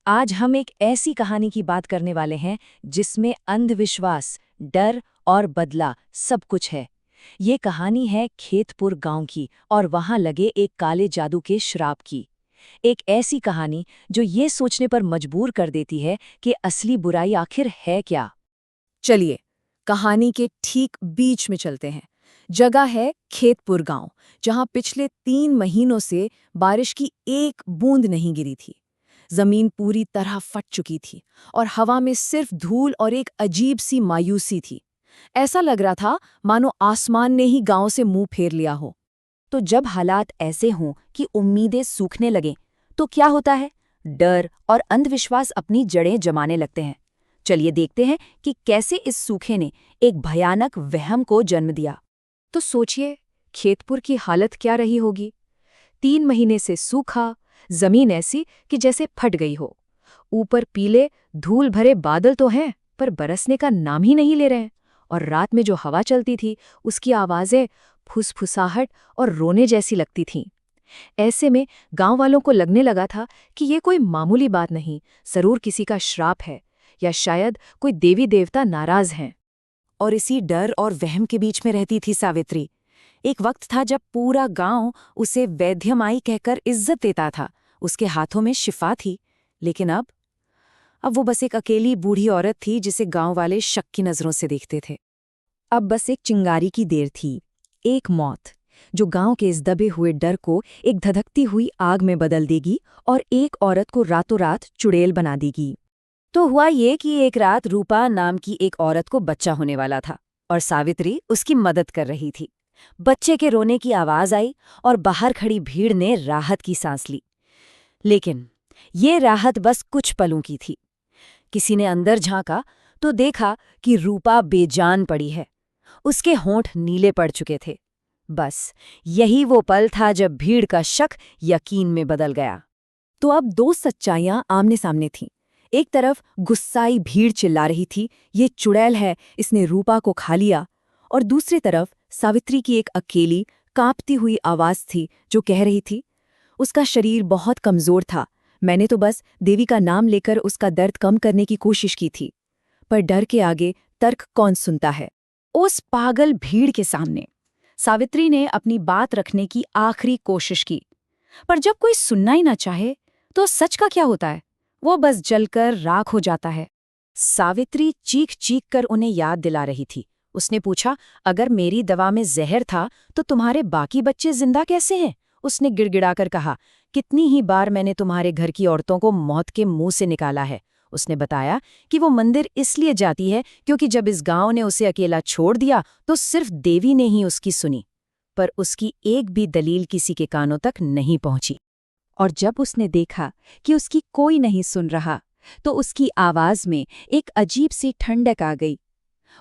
आज हम एक ऐसी कहानी की बात करने वाले हैं जिसमें अंधविश्वास, डर और बदला सब कुछ है। ये कहानी है खेतपुर गांव की और वहां लगे एक काले जादू के श्राप की। एक ऐसी कहानी जो ये सोचने पर मजबूर कर देती है कि असली बुराई आखिर है क्या। चलिए, कहानी के ठीक बीच में चलते हैं। जगह है खेतपुर गांव, जहां पिछले 3 महीनों से बारिश की एक बूंद नहीं गिरी थी। जमीन पूरी तरह फट चुकी थी और हवा में सिर्फ धूल और एक अजीब सी मायूसी थी। ऐसा लग रहा था मानो आसमान ने ही गांव से मुंह फेर लिया हो। तो जब हालात ऐसे हों कि उम्मीदें सूखने लगें, तो क्या होता है? डर और अंधविश्वास अपनी जड़ें जमाने लगते हैं। चलिए देखते हैं कि कैसे इस सूखे ने एक भयानक वहम को जन्म दिया। तो सोचिए, खेतपुर की हालत क्या रही होगी। 3 महीने से सूखा, जमीन ऐसी कि जैसे फट गई हो। ऊपर पीले धूल भरे बादल तो हैं, पर बरसने का नाम ही नहीं ले रहे हैं। और रात में जो हवा चलती थी, उसकी आवाजें फुसफुसाहट और रोने जैसी लगती थीं। ऐसे में गांव वालों को लगने लगा था कि ये कोई मामूली बात नहीं, जरूर किसी का श्राप है, या शायद कोई देवी देवता नाराज हैं। और इसी डर और वहम के बीच में रहती थी सावित्री। एक वक्त था जब पूरा गांव उसे वैद्यमाई कहकर इज्जत देता था। उसके हाथों में शिफा थी। लेकिन अब वो बस एक अकेली बूढ़ी औरत थी जिसे गांव वाले शक की नजरों से देखते थे। अब बस एक चिंगारी की देर थी, एक मौत जो गांव के इस दबे हुए डर को एक धधकती हुई आग में बदल देगी और एक औरत को रातों रात चुड़ैल बना देगी। तो हुआ ये कि एक रात रूपा नाम की एक औरत को बच्चा होने वाला था और सावित्री उसकी मदद कर रही थी। बच्चे के रोने की आवाज आई और बाहर खड़ी भीड़ ने राहत की सांस ली। लेकिन ये राहत बस कुछ पलों की थी। किसी ने अंदर झांका तो देखा कि रूपा बेजान पड़ी है। उसके होंठ नीले पड़ चुके थे। बस यही वो पल था जब भीड़ का शक यकीन में बदल गया। तो अब दो सच्चाइयां आमने सामने थीं। एक तरफ गुस्साई भीड़ चिल्ला रही थी, ये चुड़ैल है, इसने रूपा को खा लिया। और दूसरी तरफ सावित्री की एक अकेली कांपती हुई आवाज थी जो कह रही थी, उसका शरीर बहुत कमजोर था, मैंने तो बस देवी का नाम लेकर उसका दर्द कम करने की कोशिश की थी। पर डर के आगे तर्क कौन सुनता है। उस पागल भीड़ के सामने सावित्री ने अपनी बात रखने की आखिरी कोशिश की। पर जब कोई सुनना ही ना चाहे तो सच का क्या होता है? वो बस जलकर राख हो जाता है। सावित्री चीख चीख कर उन्हें याद दिला रही थी। उसने पूछा, अगर मेरी दवा में जहर था तो तुम्हारे बाकी बच्चे जिंदा कैसे हैं? उसने गिड़गिड़ाकर कहा, कितनी ही बार मैंने तुम्हारे घर की औरतों को मौत के मुंह से निकाला है। उसने बताया कि वो मंदिर इसलिए जाती है क्योंकि जब इस गांव ने उसे अकेला छोड़ दिया तो सिर्फ देवी ने ही उसकी सुनी। पर उसकी एक भी दलील किसी के कानों तक नहीं पहुंची। और जब उसने देखा कि उसकी कोई नहीं सुन रहा, तो उसकी आवाज में एक अजीब सी ठंडक आ गई।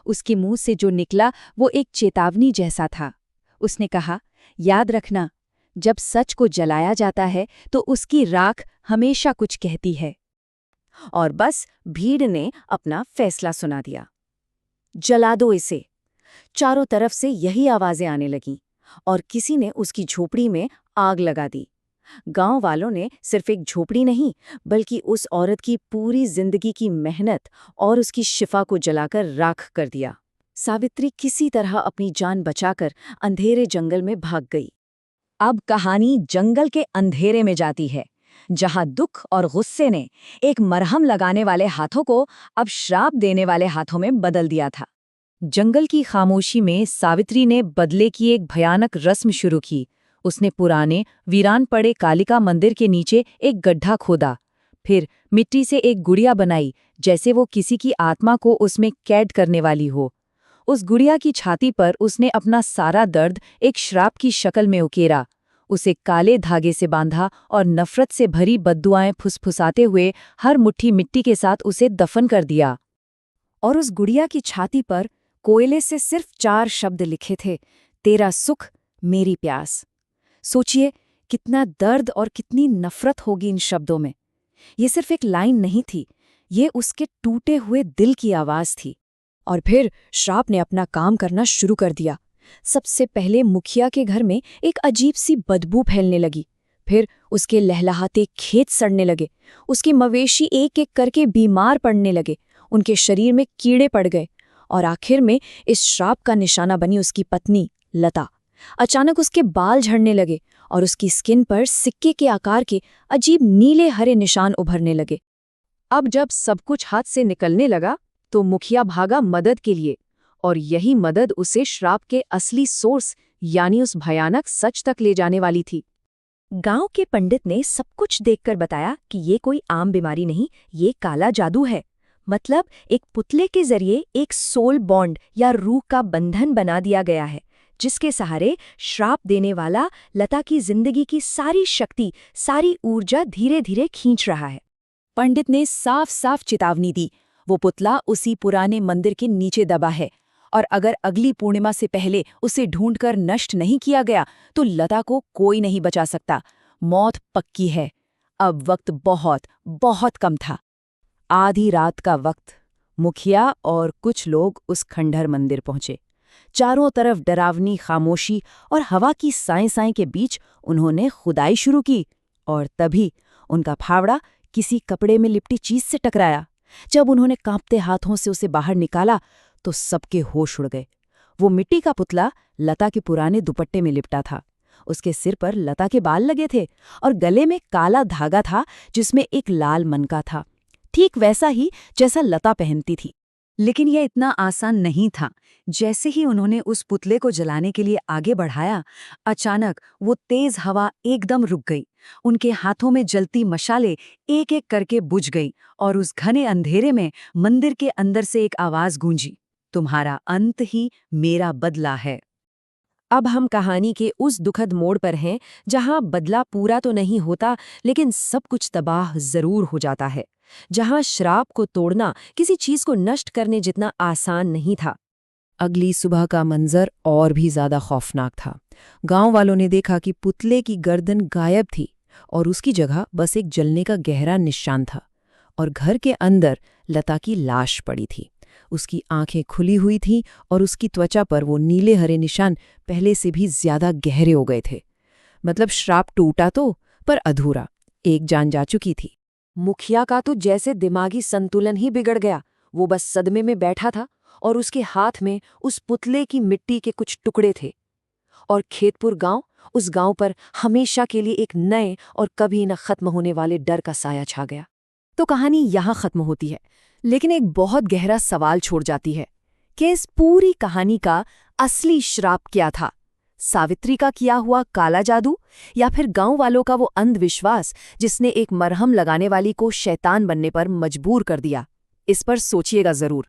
उसके मुंह से जो निकला वो एक चेतावनी जैसा था। उसने कहा, याद रखना, जब सच को जलाया जाता है तो उसकी राख हमेशा कुछ कहती है। और बस भीड़ ने अपना फैसला सुना दिया, जला दो इसे। चारों तरफ से यही आवाजें आने लगीं और किसी ने उसकी झोपड़ी में आग लगा दी। गांव वालों ने सिर्फ एक झोपड़ी नहीं, बल्कि उस औरत की पूरी जिंदगी की मेहनत और उसकी शिफा को जलाकर राख कर दिया। सावित्री किसी तरह अपनी जान बचाकर अंधेरे जंगल में भाग गई। अब कहानी जंगल के अंधेरे में जाती है, जहां दुख और गुस्से ने एक मरहम लगाने वाले हाथों को अब श्राप देने वाले हाथों में बदल दिया था। जंगल की खामोशी में सावित्री ने बदले की एक भयानक रस्म शुरू की। उसने पुराने वीरान पड़े कालिका मंदिर के नीचे एक गड्ढा खोदा। फिर मिट्टी से एक गुड़िया बनाई, जैसे वो किसी की आत्मा को उसमें कैद करने वाली हो। उस गुड़िया की छाती पर उसने अपना सारा दर्द एक श्राप की शक्ल में उकेरा। उसे काले धागे से बांधा और नफरत से भरी बद्दुआएं फुसफुसाते हुए हर मुट्ठी मिट्टी के साथ उसे दफन कर दिया। और उस गुड़िया की छाती पर कोयले से सिर्फ 4 शब्द लिखे थे, तेरा सुख, मेरी प्यास। सोचिए, कितना दर्द और कितनी नफरत होगी इन शब्दों में। ये सिर्फ एक लाइन नहीं थी, ये उसके टूटे हुए दिल की आवाज थी। और फिर श्राप ने अपना काम करना शुरू कर दिया। सबसे पहले मुखिया के घर में एक अजीब सी बदबू फैलने लगी। फिर उसके लहलहाते खेत सड़ने लगे, उसके मवेशी एक एक करके बीमार पड़ने लगे, उनके शरीर में कीड़े पड़ गए, और आखिर में इस श्राप का निशाना बनी उसकी पत्नी लता। अचानक उसके बाल झड़ने लगे और उसकी स्किन पर सिक्के के आकार के अजीब नीले हरे निशान उभरने लगे। अब जब सब कुछ हाथ से निकलने लगा तो मुखिया भागा मदद के लिए, और यही मदद उसे श्राप के असली सोर्स यानी उस भयानक सच तक ले जाने वाली थी। गांव के पंडित ने सब कुछ देखकर बताया कि ये कोई आम बीमारी नहीं, ये काला जादू है। मतलब एक पुतले के जरिए एक सोल बॉन्ड या रूह का बंधन बना दिया गया है, जिसके सहारे श्राप देने वाला लता की जिंदगी की सारी शक्ति, सारी ऊर्जा धीरे धीरे खींच रहा है। पंडित ने साफ साफ चेतावनी दी, वो पुतला उसी पुराने मंदिर के नीचे दबा है, और अगर अगली पूर्णिमा से पहले उसे ढूंढकर नष्ट नहीं किया गया तो लता को कोई नहीं बचा सकता। मौत पक्की है। अब वक्त बहुत बहुत कम था। आधी रात का वक्त। मुखिया और कुछ लोग उस खंडहर मंदिर पहुंचे। चारों तरफ डरावनी खामोशी और हवा की साएं-साएं के बीच उन्होंने खुदाई शुरू की, और तभी उनका फावड़ा किसी कपड़े में लिपटी चीज से टकराया। जब उन्होंने कांपते हाथों से उसे बाहर निकाला तो सबके होश उड़ गए। वो मिट्टी का पुतला लता के पुराने दुपट्टे में लिपटा था। उसके सिर पर लता के बाल लगे थे और गले में काला धागा था जिसमें एक लाल मनका था, ठीक वैसा ही जैसा लता पहनती थी। लेकिन यह इतना आसान नहीं था। जैसे ही उन्होंने उस पुतले को जलाने के लिए आगे बढ़ाया, अचानक वो तेज हवा एकदम रुक गई। उनके हाथों में जलती मशालें एक एक करके बुझ गई, और उस घने अंधेरे में मंदिर के अंदर से एक आवाज गूंजी, तुम्हारा अंत ही मेरा बदला है। अब हम कहानी के उस दुखद मोड़ पर हैं जहां बदला पूरा तो नहीं होता, लेकिन सब कुछ तबाह जरूर हो जाता है। जहां श्राप को तोड़ना किसी चीज को नष्ट करने जितना आसान नहीं था। अगली सुबह का मंजर और भी ज्यादा खौफनाक था। गांव वालों ने देखा कि पुतले की गर्दन गायब थी और उसकी जगह बस एक जलने का गहरा निशान था, और घर के अंदर लता की लाश पड़ी थी। उसकी आंखें खुली हुई थीं और उसकी त्वचा पर वो नीले हरे निशान पहले से भी ज्यादा गहरे हो गए थे। मतलब श्राप टूटा तो, पर अधूरा। एक जान जा चुकी थी। मुखिया का तो जैसे दिमागी संतुलन ही बिगड़ गया। वो बस सदमे में बैठा था और उसके हाथ में उस पुतले की मिट्टी के कुछ टुकड़े थे। और खेतपुर गांव, उस गांव पर हमेशा के लिए एक नए और कभी न खत्म होने वाले डर का साया छा गया। तो कहानी यहाँ खत्म होती है, लेकिन एक बहुत गहरा सवाल छोड़ जाती है कि इस पूरी कहानी का असली श्राप क्या था? सावित्री का किया हुआ काला जादू, या फिर गांव वालों का वो अंधविश्वास जिसने एक मरहम लगाने वाली को शैतान बनने पर मजबूर कर दिया? इस पर सोचिएगा जरूर।